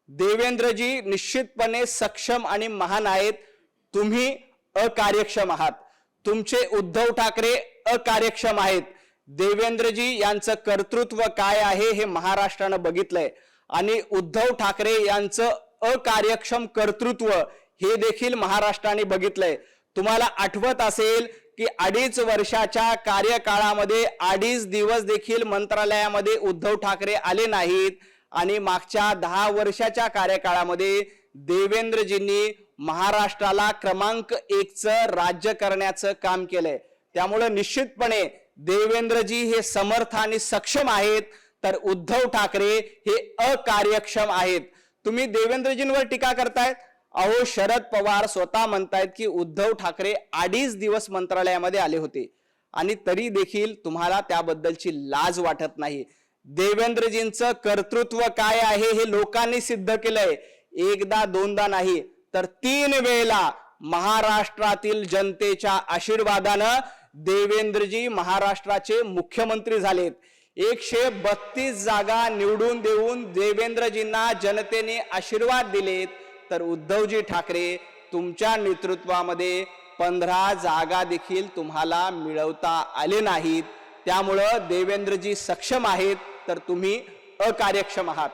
देवेंद्रजी निश्चितपणे सक्षम आणि महान आहेत, तुम्ही अकार्यक्षम आहात। तुमचे उद्धव ठाकरे अकार्यक्षम आहेत। देवेंद्रजी यांचं कर्तृत्व काय आहे हे महाराष्ट्रानं बघितलंय आणि उद्धव ठाकरे यांचं अकार्यक्षम कर्तृत्व हे देखील महाराष्ट्राने बघितलंय। तुम्हाला आठवत असेल की 2.5 वर्षाच्या कार्यकाळामध्ये 2.5 दिवस देखील मंत्रालयामध्ये उद्धव ठाकरे आले नाहीत आणि मागच्या 10 वर्षाच्या कार्यकाळामध्ये देवेंद्रजींनी महाराष्ट्राला क्रमांक 1 चं राज्य करण्याचं काम केलंय। त्यामुळे निश्चितपणे देवेंद्रजी हे समर्थ आणि सक्षम आहेत, तर उद्धव ठाकरे हे अकार्यक्षम आहेत। तुम्ही देवेंद्रजींवर टीका करतायत, अहो शरद पवार स्वतः म्हणतायत की उद्धव ठाकरे 2.5 दिवस मंत्रालयामध्ये आले होते आणि तरी देखील तुम्हाला त्याबद्दलची लाज वाटत नाही। देवेंद्रजींचं कर्तृत्व काय आहे हे लोकांनी सिद्ध केलंय, एकदा दोनदा नाही तर 3 वेळेला महाराष्ट्रातील जनतेच्या आशीर्वादानं देवेंद्रजी महाराष्ट्राचे मुख्यमंत्री झालेत। 132 जागा निवडून देऊन देवेंद्रजींना जनतेने आशीर्वाद दिलेत, तर उद्धवजी ठाकरे तुमच्या नेतृत्वामध्ये 15 जागा देखील तुम्हाला मिळवता आले नाहीत। त्यामुळे देवेंद्रजी सक्षम आहेत, तर तुम्ही अकार्यक्षम आहात।